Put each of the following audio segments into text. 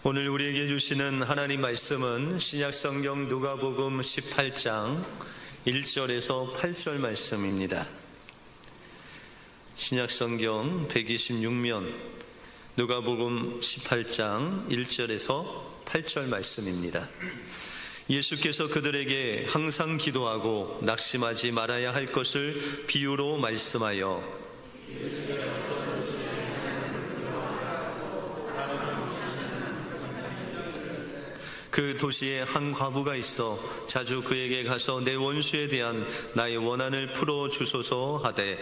오늘 우리에게 주시는 하나님 말씀은 신약성경 누가복음 18장 1절에서 8절 말씀입니다. 신약성경 126면 누가복음 18장 1절에서 8절 말씀입니다. 예수께서 그들에게 항상 기도하고 낙심하지 말아야 할 것을 비유로 말씀하여 그 도시에 한 과부가 있어 자주 그에게 가서 내 원수에 대한 나의 원한을 풀어 주소서 하되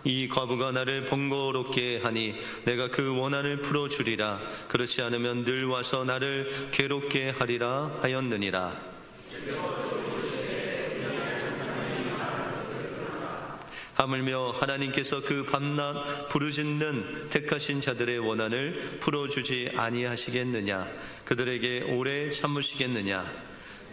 이 과부가 나를 번거롭게 하니 내가 그 원한을 풀어 주리라. 그렇지 않으면 늘 와서 나를 괴롭게 하리라 하였느니라. 하물며 하나님께서 그 밤낮 부르짖는 택하신 자들의 원한을 풀어주지 아니하시겠느냐? 그들에게 오래 참으시겠느냐?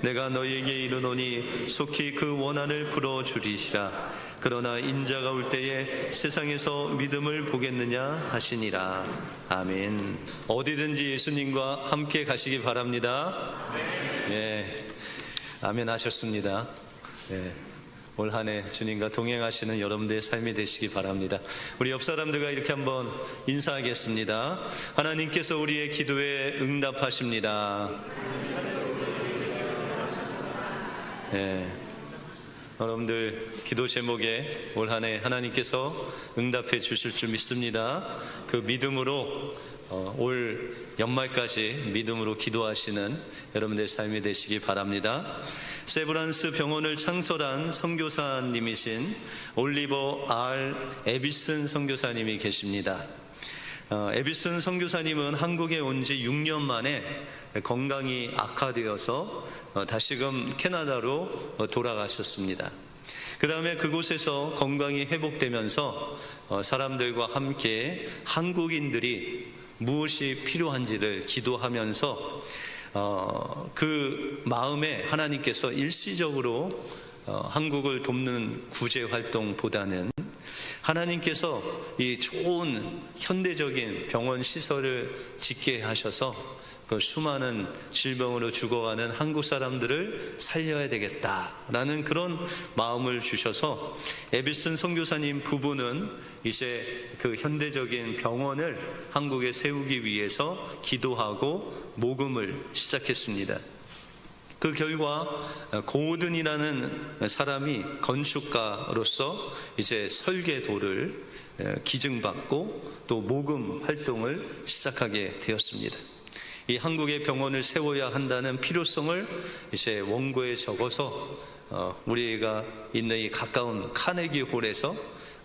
내가 너희에게 이르노니 속히 그 원한을 풀어주리시라. 그러나 인자가 올 때에 세상에서 믿음을 보겠느냐 하시니라. 아멘. 어디든지 예수님과 함께 가시기 바랍니다. 네. 아멘 하셨습니다. 네. 올 한 해 주님과 동행하시는 여러분들의 삶이 되시기 바랍니다. 우리 옆 사람들과 이렇게 한번 인사하겠습니다. 하나님께서 우리의 기도에 응답하십니다. 네. 여러분들 기도 제목에 올 한 해 하나님께서 응답해 주실 줄 믿습니다. 그 믿음으로 올 연말까지 믿음으로 기도하시는 여러분들의 삶이 되시기 바랍니다. 세브란스 병원을 창설한 선교사님이신 올리버 R. 에비슨 선교사님이 계십니다. 에비슨 선교사님은 한국에 온 지 6년 만에 건강이 악화되어서 다시금 캐나다로 돌아가셨습니다. 그 다음에 그곳에서 건강이 회복되면서 사람들과 함께 한국인들이 무엇이 필요한지를 기도하면서 그 마음에 하나님께서 일시적으로 한국을 돕는 구제 활동보다는 하나님께서 이 좋은 현대적인 병원 시설을 짓게 하셔서 그 수많은 질병으로 죽어가는 한국 사람들을 살려야 되겠다라는 그런 마음을 주셔서 에비슨 선교사님 부부는 이제 그 현대적인 병원을 한국에 세우기 위해서 기도하고 모금을 시작했습니다. 그 결과 고든이라는 사람이 건축가로서 이제 설계도를 기증받고 또 모금 활동을 시작하게 되었습니다. 이 한국의 병원을 세워야 한다는 필요성을 이제 원고에 적어서 우리가 있는 이 가까운 카네기 홀에서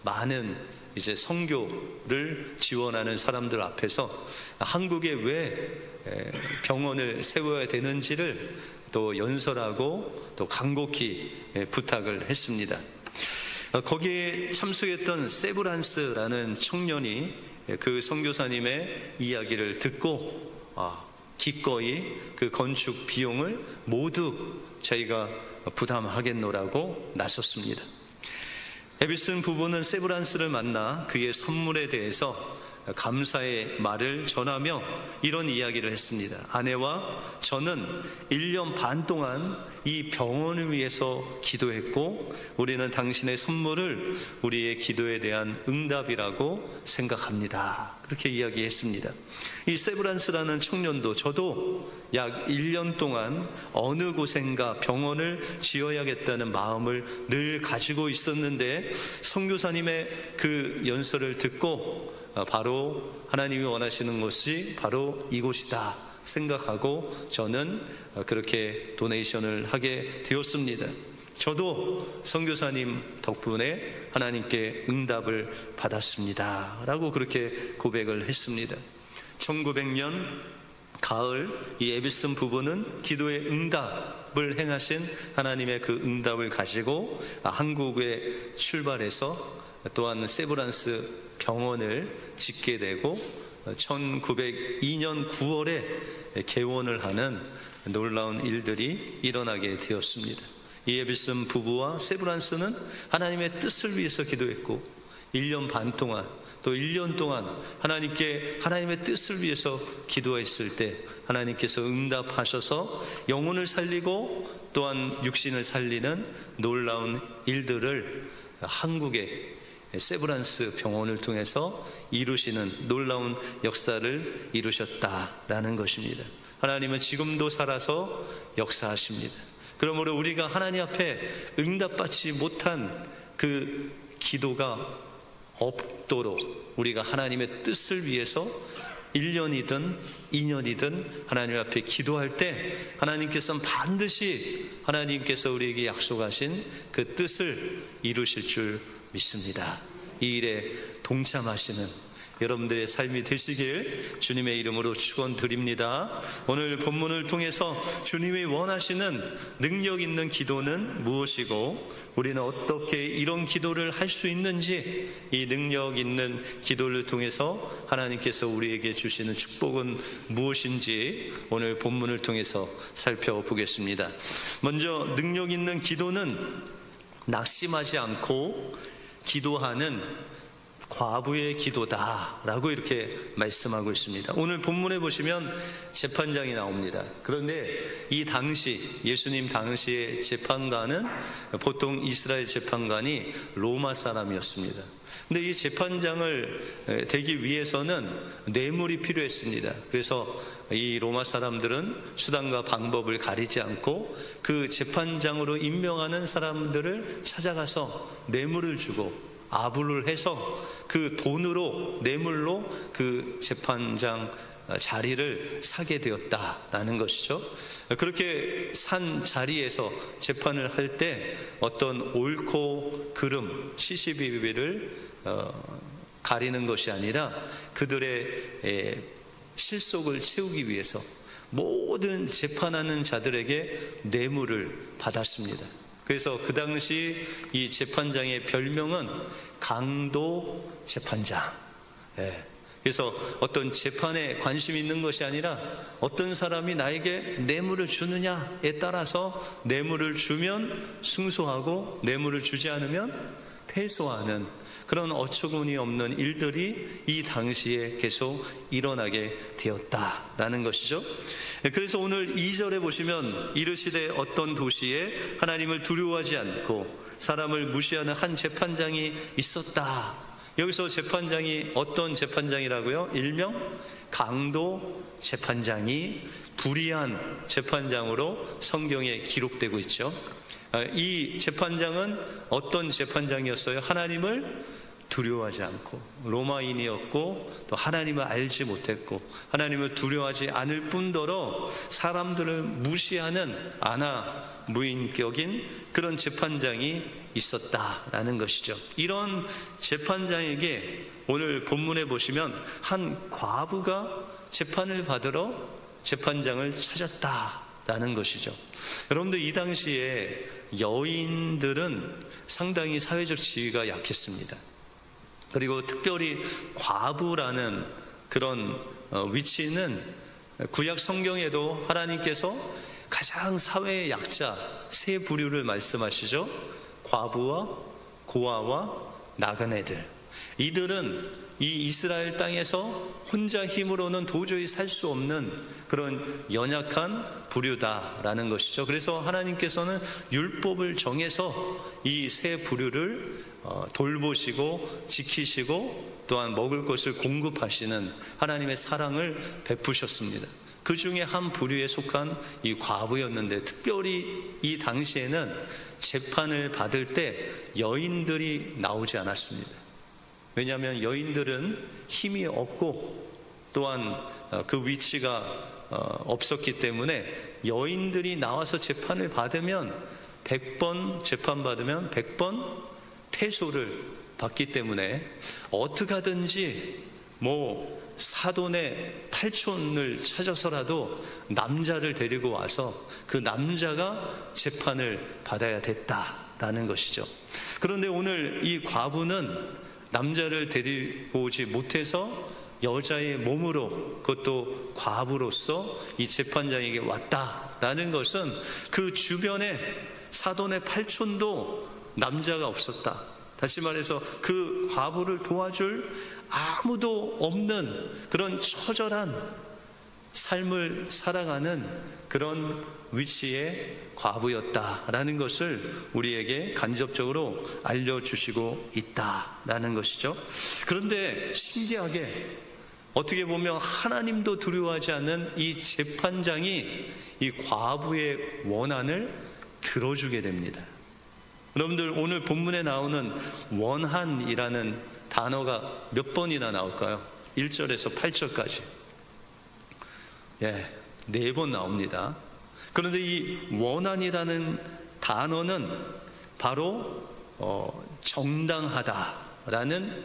많은 이제 선교를 지원하는 사람들 앞에서 한국에 왜 병원을 세워야 되는지를 또 연설하고 또 간곡히 부탁을 했습니다. 거기에 참석했던 세브란스라는 청년이 그 선교사님의 이야기를 듣고 기꺼이 그 건축 비용을 모두 저희가 부담하겠노라고 나섰습니다. 에비슨 부부는 세브란스를 만나 그의 선물에 대해서 감사의 말을 전하며 이런 이야기를 했습니다. 아내와 저는 1년 반 동안 이 병원을 위해서 기도했고 우리는 당신의 선물을 우리의 기도에 대한 응답이라고 생각합니다. 그렇게 이야기했습니다. 이 세브란스라는 청년도 저도 약 1년 동안 어느 곳엔가 병원을 지어야겠다는 마음을 늘 가지고 있었는데 선교사님의 그 연설을 듣고 바로 하나님이 원하시는 것이 바로 이곳이다 생각하고 저는 그렇게 도네이션을 하게 되었습니다. 저도 선교사님 덕분에 하나님께 응답을 받았습니다 라고 그렇게 고백을 했습니다. 1900년 가을 이 에비슨 부부는 기도의 응답을 행하신 하나님의 그 응답을 가지고 한국에 출발해서 또한 세브란스 병원을 짓게 되고 1902년 9월에 개원을 하는 놀라운 일들이 일어나게 되었습니다. 이 에빌슨 부부와 세브란스는 하나님의 뜻을 위해서 기도했고 1년 반 동안 또 1년 동안 하나님께 하나님의 뜻을 위해서 기도했을 때 하나님께서 응답하셔서 영혼을 살리고 또한 육신을 살리는 놀라운 일들을 한국의 세브란스 병원을 통해서 이루시는 놀라운 역사를 이루셨다라는 것입니다. 하나님은 지금도 살아서 역사하십니다. 그러므로 우리가 하나님 앞에 응답받지 못한 그 기도가 없도록 우리가 하나님의 뜻을 위해서 1년이든 2년이든 하나님 앞에 기도할 때 하나님께서는 반드시 하나님께서 우리에게 약속하신 그 뜻을 이루실 줄 믿습니다. 이 일에 동참하시는 여러분들의 삶이 되시길 주님의 이름으로 축원드립니다. 오늘 본문을 통해서 주님이 원하시는 능력 있는 기도는 무엇이고 우리는 어떻게 이런 기도를 할 수 있는지, 이 능력 있는 기도를 통해서 하나님께서 우리에게 주시는 축복은 무엇인지 오늘 본문을 통해서 살펴보겠습니다. 먼저 능력 있는 기도는 낙심하지 않고 기도하는 과부의 기도다라고 이렇게 말씀하고 있습니다. 오늘 본문에 보시면 재판장이 나옵니다. 그런데 이 당시 예수님 당시의 재판관은 보통 이스라엘 재판관이 로마 사람이었습니다. 근데 이 재판장을 되기 위해서는 뇌물이 필요했습니다. 그래서 이 로마 사람들은 수단과 방법을 가리지 않고 그 재판장으로 임명하는 사람들을 찾아가서 뇌물을 주고 아부를 해서 그 돈으로 뇌물로 그 재판장 자리를 사게 되었다라는 것이죠. 그렇게 산 자리에서 재판을 할 때 어떤 옳고 그름 시시비비를 가리는 것이 아니라 그들의 실속을 채우기 위해서 모든 재판하는 자들에게 뇌물을 받았습니다. 그래서 그 당시 이 재판장의 별명은 강도 재판장. 그래서 어떤 재판에 관심이 있는 것이 아니라 어떤 사람이 나에게 뇌물을 주느냐에 따라서 뇌물을 주면 승소하고 뇌물을 주지 않으면 패소하는 그런 어처구니 없는 일들이 이 당시에 계속 일어나게 되었다라는 것이죠. 그래서 오늘 2절에 보시면 이르시되 어떤 도시에 하나님을 두려워하지 않고 사람을 무시하는 한 재판장이 있었다. 여기서 재판장이 어떤 재판장이라고요? 일명 강도 재판장이 불의한 재판장으로 성경에 기록되고 있죠. 이 재판장은 어떤 재판장이었어요? 하나님을 두려워하지 않고 로마인이었고 또 하나님을 알지 못했고 하나님을 두려워하지 않을 뿐더러 사람들을 무시하는 무인격인 그런 재판장이 있었다라는 것이죠. 이런 재판장에게 오늘 본문에 보시면 한 과부가 재판을 받으러 재판장을 찾았다라는 것이죠. 여러분들 이 당시에 여인들은 상당히 사회적 지위가 약했습니다. 그리고 특별히 과부라는 그런 위치는 구약 성경에도 하나님께서 가장 사회의 약자 세 부류를 말씀하시죠. 과부와 고아와 나그네들. 이들은 이 이스라엘 땅에서 혼자 힘으로는 도저히 살 수 없는 그런 연약한 부류다라는 것이죠. 그래서 하나님께서는 율법을 정해서 이 세 부류를 돌보시고 지키시고 또한 먹을 것을 공급하시는 하나님의 사랑을 베푸셨습니다. 그 중에 한 부류에 속한 이 과부였는데 특별히 이 당시에는 재판을 받을 때 여인들이 나오지 않았습니다. 왜냐하면 여인들은 힘이 없고 또한 그 위치가 없었기 때문에 여인들이 나와서 재판을 받으면 100번 재판받으면 100번 패소를 받기 때문에 어떻게 하든지 사돈의 팔촌을 찾아서라도 남자를 데리고 와서 그 남자가 재판을 받아야 됐다라는 것이죠. 그런데 오늘 이 과부는 남자를 데리고 오지 못해서 여자의 몸으로 그것도 과부로서 이 재판장에게 왔다라는 것은 그 주변에 사돈의 팔촌도 남자가 없었다. 다시 말해서 그 과부를 도와줄 아무도 없는 그런 처절한 삶을 살아가는 그런 위치의 과부였다라는 것을 우리에게 간접적으로 알려주시고 있다라는 것이죠. 그런데 신기하게 어떻게 보면 하나님도 두려워하지 않는 이 재판장이 이 과부의 원한을 들어주게 됩니다. 여러분들, 오늘 본문에 나오는 원한이라는 단어가 몇 번이나 나올까요? 1절에서 8절까지 4번 나옵니다. 그런데 이 원한이라는 단어는 바로 정당하다라는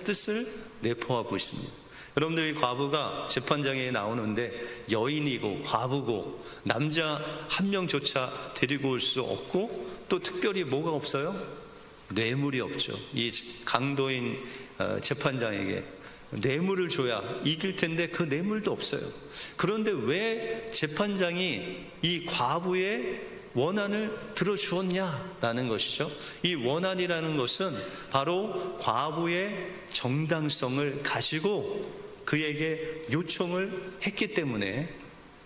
뜻을 내포하고 있습니다. 여러분들, 이 과부가 재판장에 나오는데 여인이고 과부고 남자 한 명조차 데리고 올 수 없고, 또 특별히 뭐가 없어요? 뇌물이 없죠. 이 강도인 재판장에게 뇌물을 줘야 이길 텐데 그 뇌물도 없어요. 그런데 왜 재판장이 이 과부의 원한을 들어주었냐라는 것이죠. 이 원한이라는 것은 바로 과부의 정당성을 가지고 그에게 요청을 했기 때문에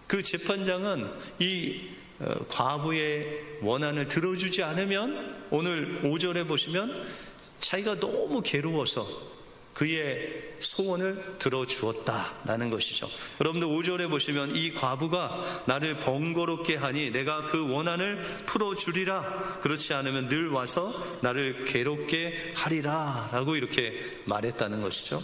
그 재판장은 이 과부의 원한을 들어주지 않으면, 오늘 5절에 보시면 자기가 너무 괴로워서 그의 소원을 들어주었다라는 것이죠. 여러분들 5절에 보시면 이 과부가 나를 번거롭게 하니 내가 그 원한을 풀어주리라. 그렇지 않으면 늘 와서 나를 괴롭게 하리라 라고 이렇게 말했다는 것이죠.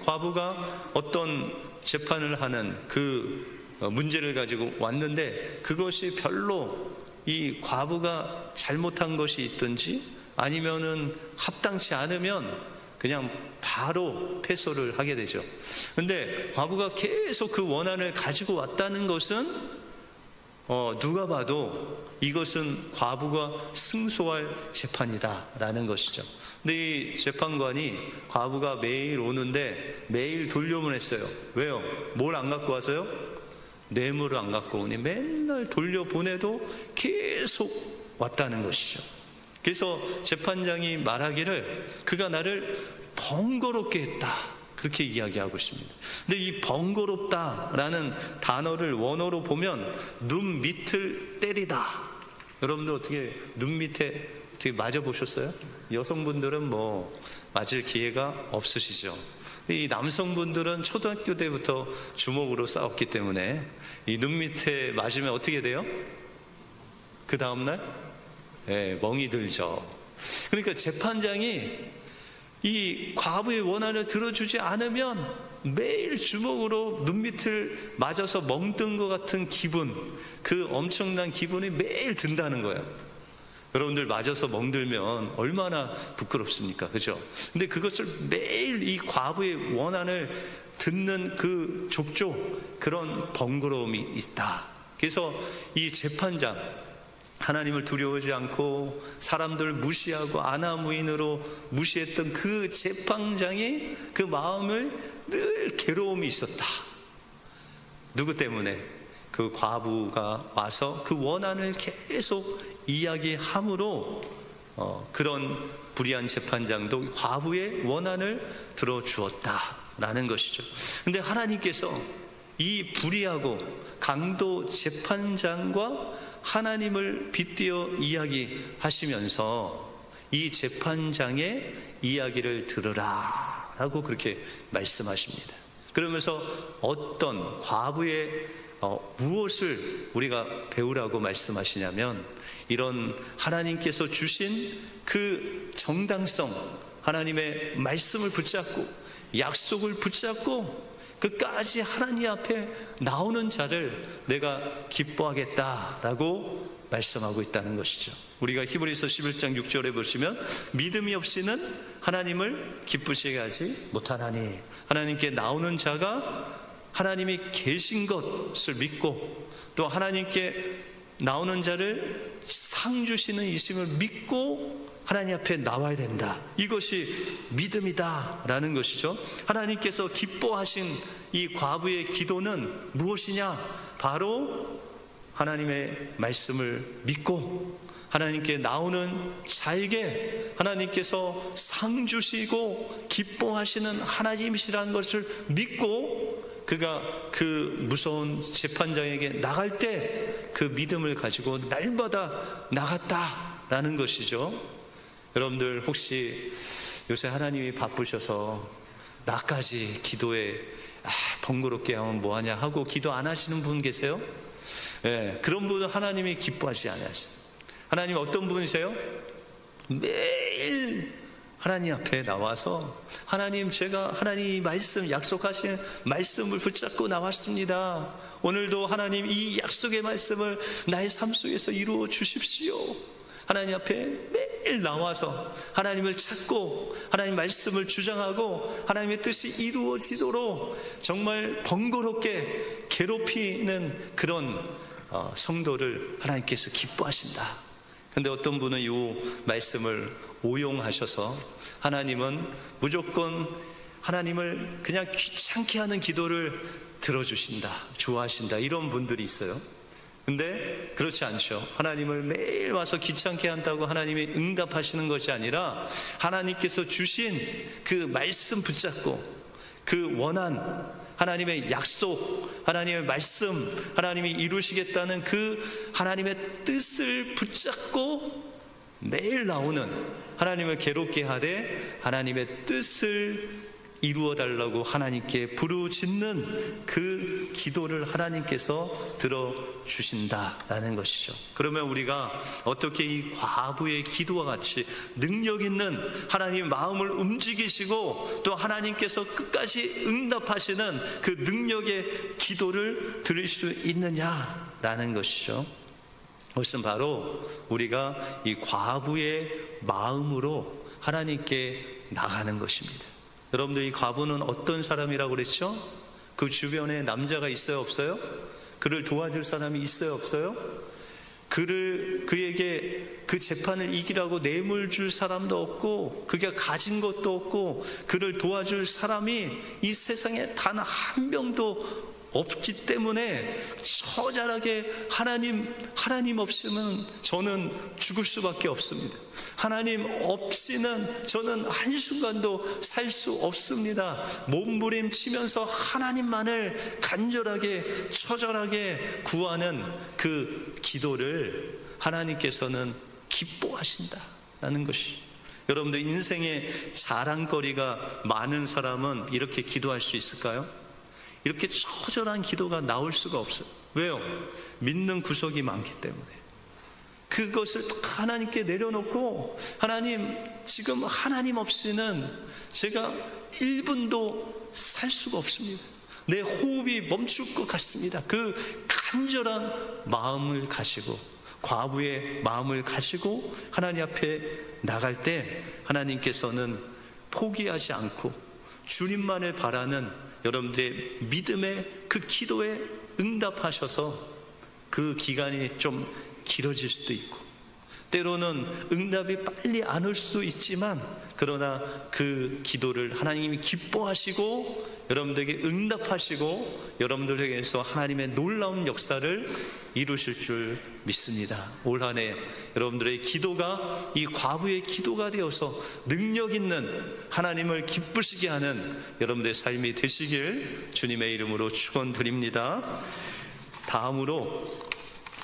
과부가 어떤 재판을 하는 그 문제를 가지고 왔는데 그것이 별로 이 과부가 잘못한 것이 있든지 아니면은 합당치 않으면 그냥 바로 패소를 하게 되죠. 근데 과부가 계속 그 원한을 가지고 왔다는 것은 누가 봐도 이것은 과부가 승소할 재판이다라는 것이죠. 근데 이 재판관이 과부가 매일 오는데 매일 돌려보냈어요. 왜요? 뭘 안 갖고 와서요? 뇌물을 안 갖고 오니 맨날 돌려보내도 계속 왔다는 것이죠. 그래서 재판장이 말하기를 그가 나를 번거롭게 했다, 그렇게 이야기하고 있습니다. 근데 이 번거롭다라는 단어를 원어로 보면 눈 밑을 때리다. 여러분들 어떻게 눈 밑에 어떻게 맞아보셨어요? 여성분들은 뭐 맞을 기회가 없으시죠. 이 남성분들은 초등학교 때부터 주먹으로 싸웠기 때문에 이 눈 밑에 맞으면 어떻게 돼요? 그 다음날 멍이 들죠. 그러니까 재판장이 이 과부의 원한을 들어주지 않으면 매일 주먹으로 눈밑을 맞아서 멍든 것 같은 기분, 그 엄청난 기분이 매일 든다는 거예요. 여러분들 맞아서 멍들면 얼마나 부끄럽습니까? 그죠? 근데 그것을 매일 이 과부의 원한을 듣는 그 족족, 그런 번거로움이 있다. 그래서 이 재판장, 하나님을 두려워하지 않고 사람들 무시하고 아나무인으로 무시했던 그 재판장의 그 마음을 늘 괴로움이 있었다. 누구 때문에? 그 과부가 와서 그 원한을 계속 이야기함으로 그런 불의한 재판장도 과부의 원한을 들어주었다라는 것이죠. 근데 하나님께서 이 불의하고 강도 재판장과 하나님을 빗대어 이야기하시면서 이 재판장의 이야기를 들으라 라고 그렇게 말씀하십니다. 그러면서 어떤 과부의 무엇을 우리가 배우라고 말씀하시냐면, 이런 하나님께서 주신 그 정당성, 하나님의 말씀을 붙잡고 약속을 붙잡고 끝까지 하나님 앞에 나오는 자를 내가 기뻐하겠다라고 말씀하고 있다는 것이죠. 우리가 히브리서 11장 6절에 보시면 믿음이 없이는 하나님을 기쁘시게 하지 못하나니, 하나님께 나오는 자가 하나님이 계신 것을 믿고 또 하나님께 나오는 자를 상 주시는 이심을 믿고 하나님 앞에 나와야 된다. 이것이 믿음이다 라는 것이죠. 하나님께서 기뻐하신 이 과부의 기도는 무엇이냐? 바로 하나님의 말씀을 믿고 하나님께 나오는 자에게 하나님께서 상 주시고 기뻐하시는 하나님이시라는 것을 믿고 그가 그 무서운 재판장에게 나갈 때 그 믿음을 가지고 날마다 나갔다라는 것이죠. 여러분들 혹시 요새 하나님이 바쁘셔서 나까지 기도에 번거롭게 하면 뭐하냐 하고 기도 안 하시는 분 계세요? 예, 그런 분은 하나님이 기뻐하시지 않으세요. 하나님 어떤 분이세요? 매일 하나님 앞에 나와서 하나님, 제가 하나님 말씀, 약속하신 말씀을 붙잡고 나왔습니다. 오늘도 하나님 이 약속의 말씀을 나의 삶 속에서 이루어 주십시오. 하나님 앞에 매일 나와서 하나님을 찾고 하나님 말씀을 주장하고 하나님의 뜻이 이루어지도록 정말 번거롭게 괴롭히는 그런 성도를 하나님께서 기뻐하신다. 근데 어떤 분은 이 말씀을 오용하셔서 하나님은 무조건 하나님을 그냥 귀찮게 하는 기도를 들어주신다, 좋아하신다, 이런 분들이 있어요. 근데 그렇지 않죠. 하나님을 매일 와서 귀찮게 한다고 하나님이 응답하시는 것이 아니라 하나님께서 주신 그 말씀 붙잡고 그 원한 하나님의 약속, 하나님의 말씀, 하나님이 이루시겠다는 그 하나님의 뜻을 붙잡고 매일 나오는, 하나님을 괴롭게 하되 하나님의 뜻을 이루어 달라고 하나님께 부르짖는 그 기도를 하나님께서 들어주신다라는 것이죠. 그러면 우리가 어떻게 이 과부의 기도와 같이 능력 있는 하나님 마음을 움직이시고 또 하나님께서 끝까지 응답하시는 그 능력의 기도를 들을 수 있느냐라는 것이죠. 그것은 바로 우리가 이 과부의 마음으로 하나님께 나가는 것입니다. 여러분들, 이 과부는 어떤 사람이라고 그랬죠? 그 주변에 남자가 있어요, 없어요? 그를 도와줄 사람이 있어요, 없어요? 그에게 그 재판을 이기라고 뇌물 줄 사람도 없고 그가 가진 것도 없고 그를 도와줄 사람이 이 세상에 단 한 명도 없기 때문에 처절하게 하나님 없이는 저는 죽을 수밖에 없습니다. 하나님 없이는 저는 한순간도 살 수 없습니다. 몸부림치면서 하나님만을 간절하게 처절하게 구하는 그 기도를 하나님께서는 기뻐하신다라는 것이. 여러분들, 인생에 자랑거리가 많은 사람은 이렇게 기도할 수 있을까요? 이렇게 처절한 기도가 나올 수가 없어요. 왜요? 믿는 구석이 많기 때문에. 그것을 하나님께 내려놓고, 하나님, 지금 하나님 없이는 제가 1분도 살 수가 없습니다. 내 호흡이 멈출 것 같습니다. 그 간절한 마음을 가지고, 과부의 마음을 가지고 하나님 앞에 나갈 때 하나님께서는 포기하지 않고 주님만을 바라는 여러분들의 믿음의 그 기도에 응답하셔서 그 기간이 좀 길어질 수도 있고 때로는 응답이 빨리 안 올 수도 있지만, 그러나 그 기도를 하나님이 기뻐하시고 여러분들에게 응답하시고 여러분들에게서 하나님의 놀라운 역사를 이루실 줄 믿습니다. 올 한 해 여러분들의 기도가 이 과부의 기도가 되어서 능력 있는 하나님을 기쁘시게 하는 여러분들의 삶이 되시길 주님의 이름으로 축원드립니다. 다음으로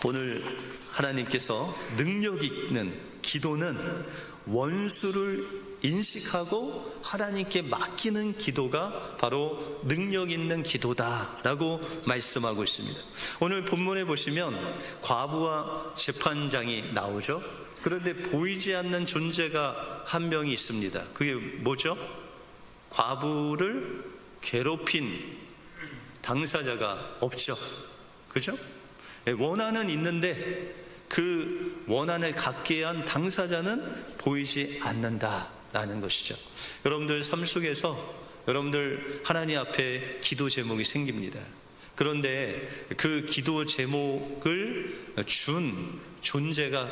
오늘 하나님께서 능력 있는 기도는 원수를 인식하고 하나님께 맡기는 기도가 바로 능력 있는 기도다라고 말씀하고 있습니다. 오늘 본문에 보시면 과부와 재판장이 나오죠. 그런데 보이지 않는 존재가 한 명이 있습니다. 그게 뭐죠? 과부를 괴롭힌 당사자가 없죠. 그죠? 원한은 있는데 그 원한을 갖게 한 당사자는 보이지 않는다라는 것이죠. 여러분들 삶 속에서 여러분들 하나님 앞에 기도 제목이 생깁니다. 그런데 그 기도 제목을 준 존재가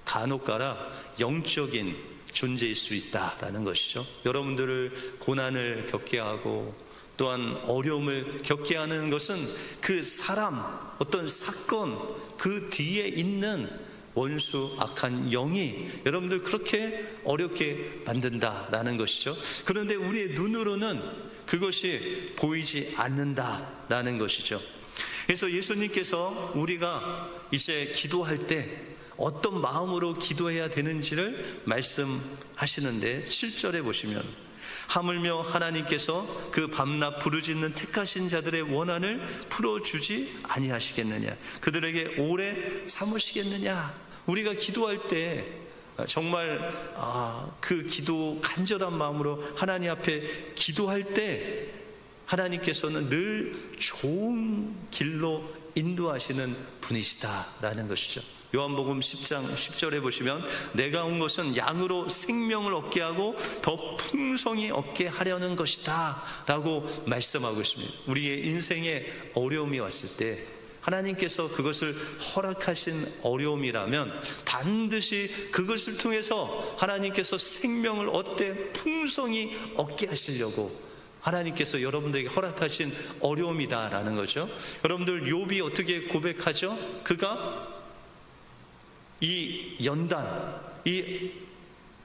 간혹가다 영적인 존재일 수 있다라는 것이죠. 여러분들을 고난을 겪게 하고 또한 어려움을 겪게 하는 것은 그 사람, 어떤 사건, 그 뒤에 있는 원수, 악한 영이 여러분들 그렇게 어렵게 만든다라는 것이죠. 그런데 우리의 눈으로는 그것이 보이지 않는다라는 것이죠. 그래서 예수님께서 우리가 이제 기도할 때 어떤 마음으로 기도해야 되는지를 말씀하시는데 7절에 보시면 하물며 하나님께서 그 밤낮 부르짖는 택하신 자들의 원한을 풀어주지 아니하시겠느냐, 그들에게 오래 참으시겠느냐. 우리가 기도할 때 정말 그 기도 간절한 마음으로 하나님 앞에 기도할 때 하나님께서는 늘 좋은 길로 인도하시는 분이시다라는 것이죠. 요한복음 10장 10절에 보시면 내가 온 것은 양으로 생명을 얻게 하고 더 풍성히 얻게 하려는 것이다 라고 말씀하고 있습니다. 우리의 인생에 어려움이 왔을 때 하나님께서 그것을 허락하신 어려움이라면 반드시 그것을 통해서 하나님께서 생명을 얻되 풍성히 얻게 하시려고 하나님께서 여러분들에게 허락하신 어려움이다라는 거죠. 여러분들 욥이 어떻게 고백하죠? 그가 이 연단, 이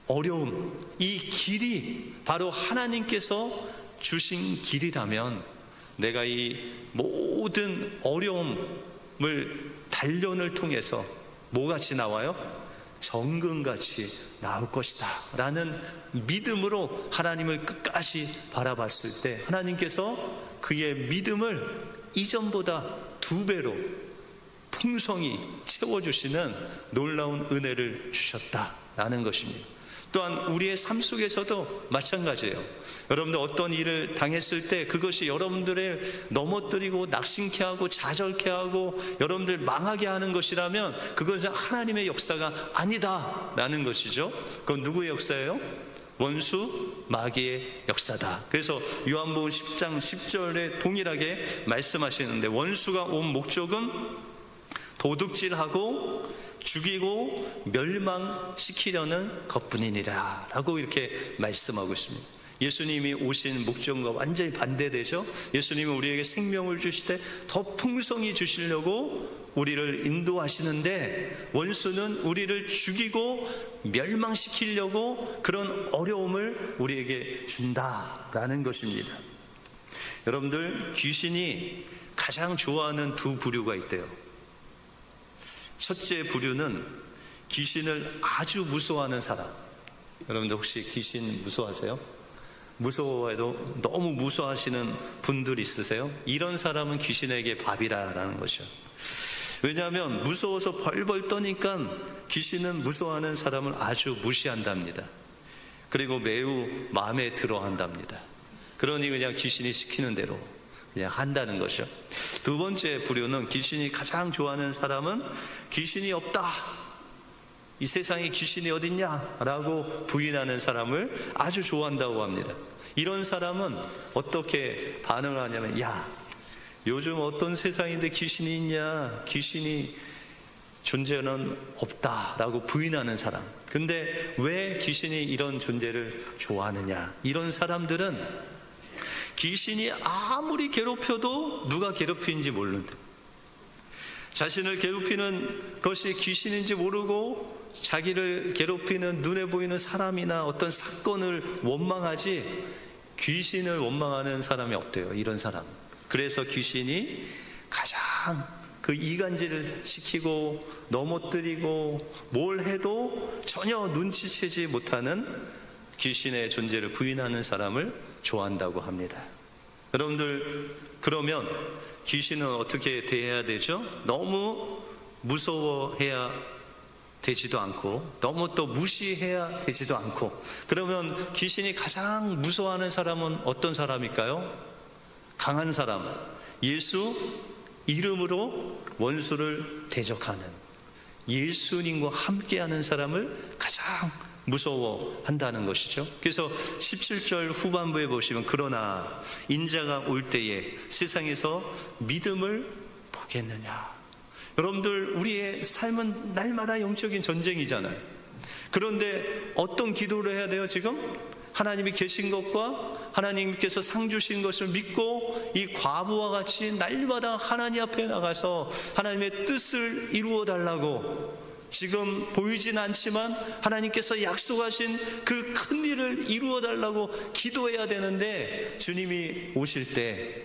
어려움, 이 길이 바로 하나님께서 주신 길이라면 내가 이 모든 어려움을 단련을 통해서 뭐같이 나와요? 정금같이 나올 것이다 라는 믿음으로 하나님을 끝까지 바라봤을 때 하나님께서 그의 믿음을 이전보다 2배로 풍성히 채워주시는 놀라운 은혜를 주셨다라는 것입니다. 또한 우리의 삶 속에서도 마찬가지예요. 여러분들 어떤 일을 당했을 때 그것이 여러분들을 넘어뜨리고 낙심케 하고 좌절케 하고 여러분들 망하게 하는 것이라면 그것은 하나님의 역사가 아니다라는 것이죠. 그건 누구의 역사예요? 원수 마귀의 역사다. 그래서 요한복음 10장 10절에 동일하게 말씀하시는데 원수가 온 목적은 도둑질하고 죽이고 멸망시키려는 것뿐이니라 라고 이렇게 말씀하고 있습니다. 예수님이 오신 목적과 완전히 반대되죠. 예수님은 우리에게 생명을 주시되 더 풍성히 주시려고 우리를 인도하시는데 원수는 우리를 죽이고 멸망시키려고 그런 어려움을 우리에게 준다라는 것입니다. 여러분들 귀신이 가장 좋아하는 2 부류가 있대요. 첫째 부류는 귀신을 아주 무서워하는 사람. 여러분들 혹시 귀신 무서워하세요? 무서워해도 너무 무서워하시는 분들 있으세요? 이런 사람은 귀신에게 밥이라는 거죠. 왜냐하면 무서워서 벌벌 떠니까 귀신은 무서워하는 사람을 아주 무시한답니다. 그리고 매우 마음에 들어 한답니다. 그러니 그냥 귀신이 시키는 대로 그냥 한다는 것이죠. 2번째 부류는 귀신이 가장 좋아하는 사람은 귀신이 없다, 이 세상에 귀신이 어딨냐 라고 부인하는 사람을 아주 좋아한다고 합니다. 이런 사람은 어떻게 반응을 하냐면 야, 요즘 어떤 세상인데 귀신이 있냐, 귀신이 존재는 없다 라고 부인하는 사람. 근데 왜 귀신이 이런 존재를 좋아하느냐, 이런 사람들은 귀신이 아무리 괴롭혀도 누가 괴롭히는지 모르는데 자신을 괴롭히는 것이 귀신인지 모르고 자기를 괴롭히는 눈에 보이는 사람이나 어떤 사건을 원망하지 귀신을 원망하는 사람이 없대요. 이런 사람. 그래서 귀신이 가장 그 이간질을 시키고 넘어뜨리고 뭘 해도 전혀 눈치채지 못하는 귀신의 존재를 부인하는 사람을 좋아한다고 합니다. 여러분들 그러면 귀신은 어떻게 대해야 되죠? 너무 무서워해야 되지도 않고 너무 또 무시해야 되지도 않고. 그러면 귀신이 가장 무서워하는 사람은 어떤 사람일까요? 강한 사람, 예수 이름으로 원수를 대적하는 예수님과 함께하는 사람을 가장 무서워한다는 것이죠. 그래서 17절 후반부에 보시면 그러나 인자가 올 때에 세상에서 믿음을 보겠느냐. 여러분들 우리의 삶은 날마다 영적인 전쟁이잖아요. 그런데 어떤 기도를 해야 돼요? 지금 하나님이 계신 것과 하나님께서 상 주신 것을 믿고 이 과부와 같이 날마다 하나님 앞에 나가서 하나님의 뜻을 이루어 달라고, 지금 보이진 않지만 하나님께서 약속하신 그 큰 일을 이루어 달라고 기도해야 되는데, 주님이 오실 때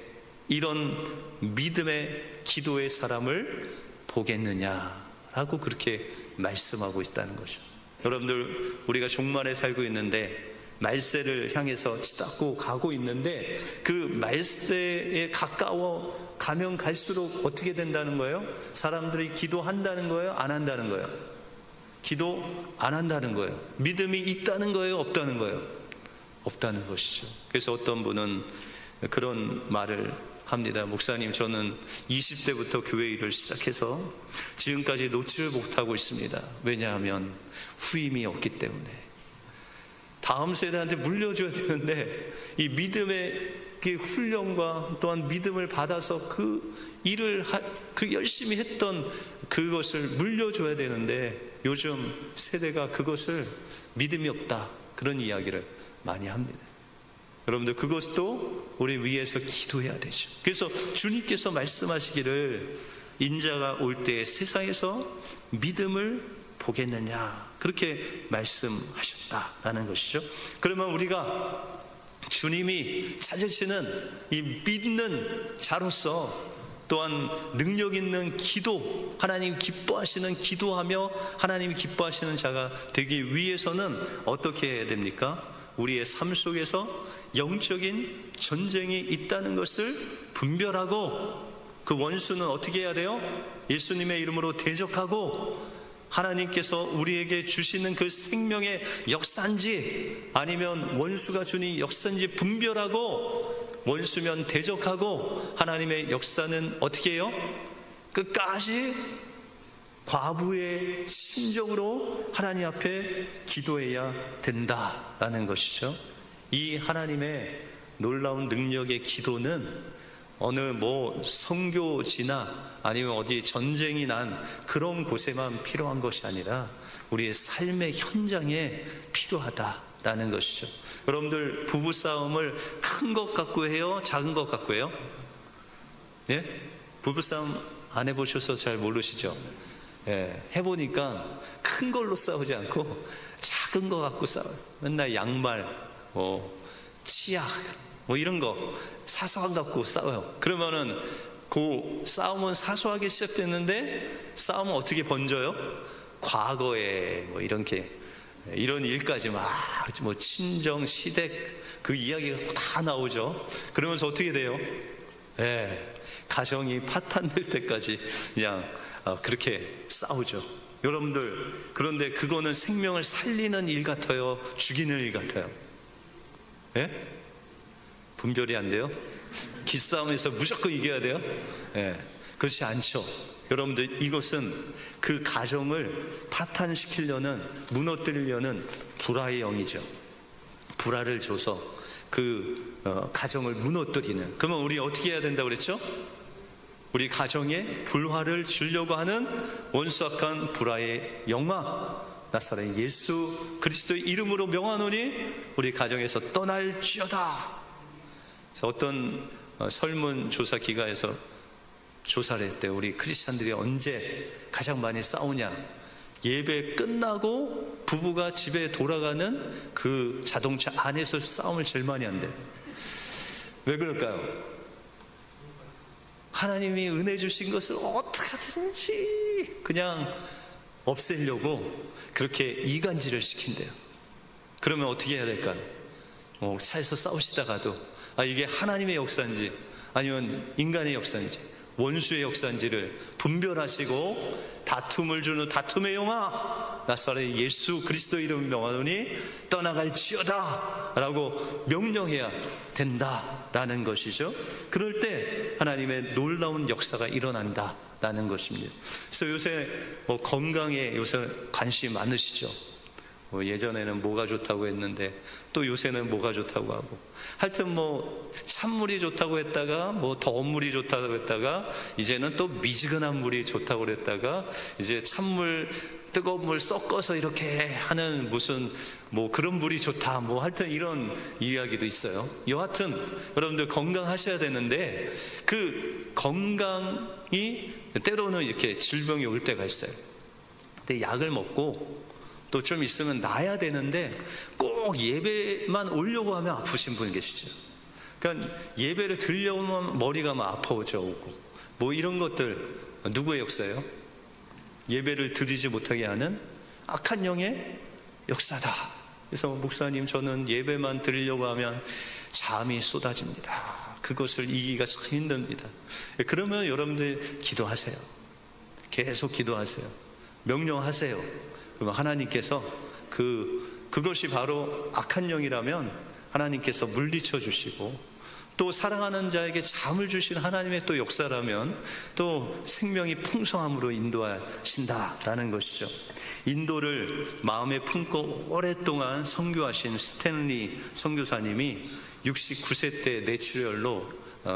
이런 믿음의 기도의 사람을 보겠느냐라고 그렇게 말씀하고 있다는 거죠. 여러분들, 우리가 종말에 살고 있는데 말세를 향해서 치닫고 가고 있는데, 그 말세에 가까워 가면 갈수록 어떻게 된다는 거예요? 사람들이 기도한다는 거예요? 안 한다는 거예요? 기도 안 한다는 거예요. 믿음이 있다는 거예요? 없다는 거예요? 없다는 것이죠. 그래서 어떤 분은 그런 말을 합니다. 목사님, 저는 20대부터 교회 일을 시작해서 지금까지 놓지를 못하고 있습니다. 왜냐하면 후임이 없기 때문에. 다음 세대한테 물려줘야 되는데, 이 믿음의 그 훈련과 또한 믿음을 받아서 그 일을 그 열심히 했던 그것을 물려줘야 되는데, 요즘 세대가 그것을 믿음이 없다, 그런 이야기를 많이 합니다. 여러분들, 그것도 우리 위해서 기도해야 되죠. 그래서 주님께서 말씀하시기를 인자가 올 때 세상에서 믿음을 보겠느냐, 그렇게 말씀하셨다라는 것이죠. 그러면 우리가 주님이 찾으시는 이 믿는 자로서, 또한 능력 있는 기도, 하나님 기뻐하시는 기도하며 하나님 기뻐하시는 자가 되기 위해서는 어떻게 해야 됩니까? 우리의 삶 속에서 영적인 전쟁이 있다는 것을 분별하고, 그 원수는 어떻게 해야 돼요? 예수님의 이름으로 대적하고, 하나님께서 우리에게 주시는 그 생명의 역사인지 아니면 원수가 주니 역사인지 분별하고, 원수면 대적하고, 하나님의 역사는 어떻게 해요? 끝까지 과부의 심정으로 하나님 앞에 기도해야 된다라는 것이죠. 이 하나님의 놀라운 능력의 기도는 어느 선교지나 아니면 어디 전쟁이 난 그런 곳에만 필요한 것이 아니라 우리의 삶의 현장에 필요하다라는 것이죠. 여러분들, 부부싸움을 큰 것 갖고 해요? 작은 것 갖고 해요? 예? 부부싸움 안 해보셔서 잘 모르시죠? 예, 해보니까 큰 걸로 싸우지 않고 작은 거 갖고 싸워요. 맨날 양말, 치약, 이런 거 사소한 거 갖고 싸워요. 그러면은 그 싸움은 사소하게 시작됐는데, 싸움은 어떻게 번져요? 과거에 이런 일까지 막 친정, 시댁 그 이야기가 다 나오죠. 그러면서 어떻게 돼요? 예, 가정이 파탄될 때까지 그냥 그렇게 싸우죠. 여러분들, 그런데 그거는 생명을 살리는 일 같아요? 죽이는 일 같아요? 예? 분별이 안 돼요? 기싸움에서 무조건 이겨야 돼요? 예, 그렇지 않죠. 여러분들, 이것은 그 가정을 파탄시키려는, 무너뜨리려는 불화의 영이죠. 불화를 줘서 그 가정을 무너뜨리는. 그러면 우리 어떻게 해야 된다고 그랬죠? 우리 가정에 불화를 주려고 하는 원수악한 불화의 영아 나사렛 예수 그리스도의 이름으로 명하노니 우리 가정에서 떠날지어다. 그래서 어떤 설문조사 기관에서 조사를 했대요. 우리 크리스찬들이 언제 가장 많이 싸우냐? 예배 끝나고 부부가 집에 돌아가는 그 자동차 안에서 싸움을 제일 많이 한대. 왜 그럴까요? 하나님이 은혜 주신 것을 어떻게든지 그냥 없애려고 그렇게 이간질을 시킨대요. 그러면 어떻게 해야 될까요? 차에서 싸우시다가도 이게 하나님의 역사인지 아니면 인간의 역사인지 원수의 역사인지를 분별하시고 다툼을 주는 다툼의 영아 나사렛 예수 그리스도 이름 명하노니 떠나갈지어다 라고 명령해야 된다라는 것이죠. 그럴 때 하나님의 놀라운 역사가 일어난다라는 것입니다. 그래서 요새 건강에 요새 관심이 많으시죠. 예전에는 뭐가 좋다고 했는데 또 요새는 뭐가 좋다고 하고, 하여튼 찬물이 좋다고 했다가 더운 물이 좋다고 했다가 이제는 또 미지근한 물이 좋다고 그랬다가 이제 찬물 뜨거운 물 섞어서 이렇게 하는 무슨 뭐 그런 물이 좋다 뭐 하여튼 이런 이야기도 있어요. 여하튼 여러분들 건강하셔야 되는데 그 건강이 때로는 이렇게 질병이 올 때가 있어요. 근데 약을 먹고 또 좀 있으면 나아야 되는데 꼭 예배만 오려고 하면 아프신 분 계시죠. 그러니까 예배를 들려오면 머리가 막 아파져 오고 뭐 이런 것들 누구의 역사예요? 예배를 드리지 못하게 하는 악한 영의 역사다. 그래서 목사님 저는 예배만 드리려고 하면 잠이 쏟아집니다. 그것을 이기기가 참 힘듭니다. 그러면 여러분들 기도하세요. 계속 기도하세요. 명령하세요. 그러면 하나님께서 그것이 바로 악한 영이라면 하나님께서 물리쳐 주시고 또 사랑하는 자에게 잠을 주신 하나님의 또 역사라면 또 생명이 풍성함으로 인도하신다라는 것이죠. 인도를 마음에 품고 오랫동안 선교하신 스탠리 선교사님이 69세 때 뇌출혈로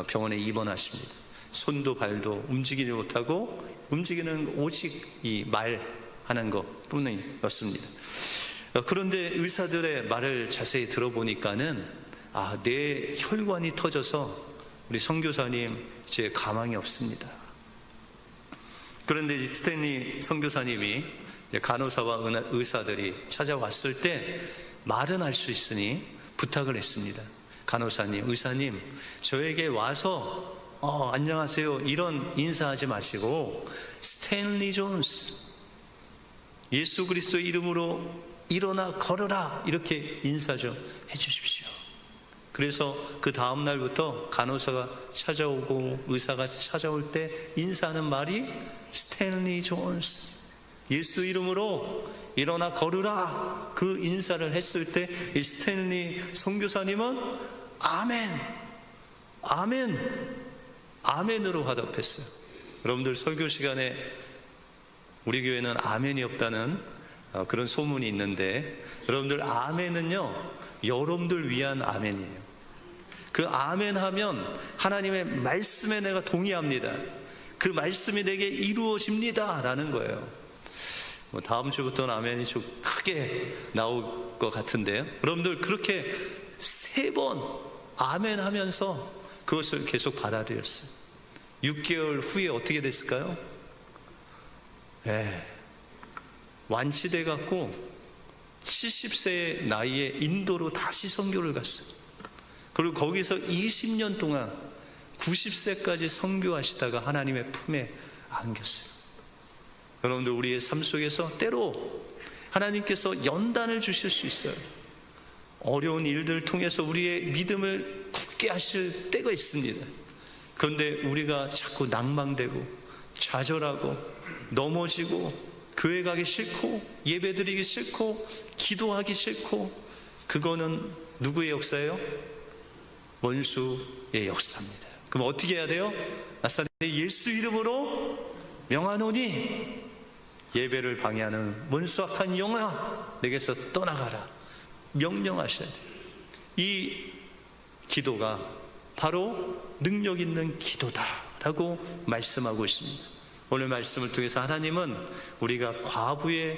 병원에 입원하십니다. 손도 발도 움직이지 못하고 움직이는 오직 이 말하는 것 뿐이었습니다. 그런데 의사들의 말을 자세히 들어보니까는 내 혈관이 터져서 우리 선교사님 이제 가망이 없습니다. 그런데 스탠리 선교사님이 간호사와 의사들이 찾아왔을 때 말은 할 수 있으니 부탁을 했습니다. 간호사님, 의사님, 저에게 와서 안녕하세요 이런 인사하지 마시고 스탠리 존스, 예수 그리스도의 이름으로 일어나 걸어라 이렇게 인사 좀 해주십시오. 그래서 그 다음 날부터 간호사가 찾아오고 의사가 찾아올 때 인사하는 말이 스탠리 존스, 예수 이름으로 일어나 걸으라 그 인사를 했을 때 이 스탠리 선교사님은 아멘, 아멘, 아멘으로 화답했어요. 여러분들 설교 시간에 우리 교회는 아멘이 없다는 그런 소문이 있는데 여러분들 아멘은요 여러분들 위한 아멘이에요. 그 아멘 하면 하나님의 말씀에 내가 동의합니다. 그 말씀이 내게 이루어집니다 라는 거예요. 다음 주부터는 아멘이 좀 크게 나올 것 같은데요. 여러분들 그렇게 3번 아멘 하면서 그것을 계속 받아들였어요. 6개월 후에 어떻게 됐을까요? 완치돼 갖고 70세의 나이에 인도로 다시 선교를 갔어요. 그리고 거기서 20년 동안 90세까지 선교하시다가 하나님의 품에 안겼어요. 여러분들 우리의 삶 속에서 때로 하나님께서 연단을 주실 수 있어요. 어려운 일들을 통해서 우리의 믿음을 굳게 하실 때가 있습니다. 그런데 우리가 자꾸 낭망되고 좌절하고 넘어지고 교회 가기 싫고 예배드리기 싫고 기도하기 싫고 그거는 누구의 역사예요? 원수의 역사입니다. 그럼 어떻게 해야 돼요? 나사렛 예수 이름으로 명하노니 예배를 방해하는 원수 악한 영아 내게서 떠나가라 명령하셔야 돼요. 이 기도가 바로 능력 있는 기도다라고 말씀하고 있습니다. 오늘 말씀을 통해서 하나님은 우리가 과부의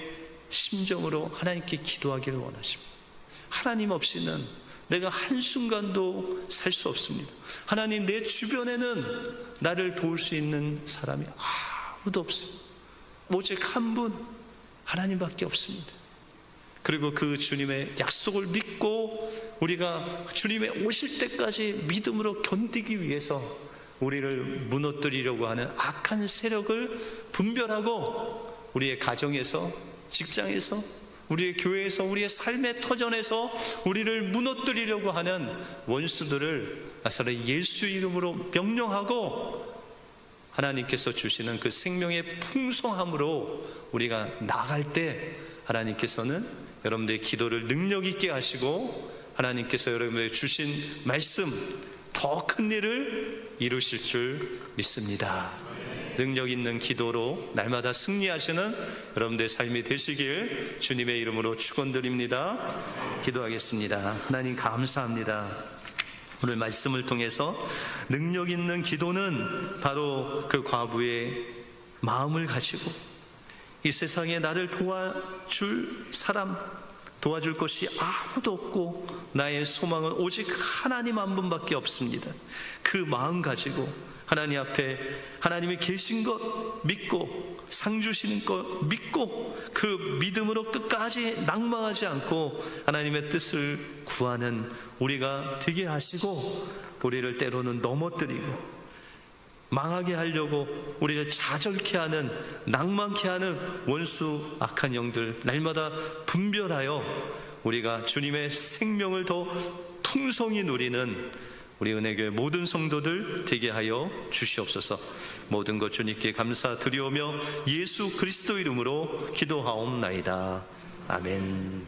심정으로 하나님께 기도하기를 원하십니다. 하나님 없이는 내가 한순간도 살 수 없습니다. 하나님 내 주변에는 나를 도울 수 있는 사람이 아무도 없습니다. 오직 한 분 하나님밖에 없습니다. 그리고 그 주님의 약속을 믿고 우리가 주님의 오실 때까지 믿음으로 견디기 위해서 우리를 무너뜨리려고 하는 악한 세력을 분별하고 우리의 가정에서, 직장에서, 우리의 교회에서, 우리의 삶의 터전에서 우리를 무너뜨리려고 하는 원수들을 나사렛 예수 이름으로 명령하고 하나님께서 주시는 그 생명의 풍성함으로 우리가 나갈 때 하나님께서는 여러분들의 기도를 능력 있게 하시고 하나님께서 여러분에게 주신 말씀 더 큰 일을 이루실 줄 믿습니다. 능력 있는 기도로 날마다 승리하시는 여러분들의 삶이 되시길 주님의 이름으로 축원드립니다. 기도하겠습니다. 하나님 감사합니다. 오늘 말씀을 통해서 능력 있는 기도는 바로 그 과부의 마음을 가지고 이 세상에 나를 도와줄 사람, 도와줄 것이 아무도 없고 나의 소망은 오직 하나님 한 분밖에 없습니다. 그 마음 가지고 하나님 앞에 하나님이 계신 것 믿고 상 주시는 것 믿고 그 믿음으로 끝까지 낙망하지 않고 하나님의 뜻을 구하는 우리가 되게 하시고, 우리를 때로는 넘어뜨리고 망하게 하려고 우리를 좌절케 하는, 낭망케 하는 원수 악한 영들 날마다 분별하여 우리가 주님의 생명을 더 풍성히 누리는 우리 은혜교회 모든 성도들 되게 하여 주시옵소서. 모든 것 주님께 감사드리오며 예수 그리스도 이름으로 기도하옵나이다. 아멘.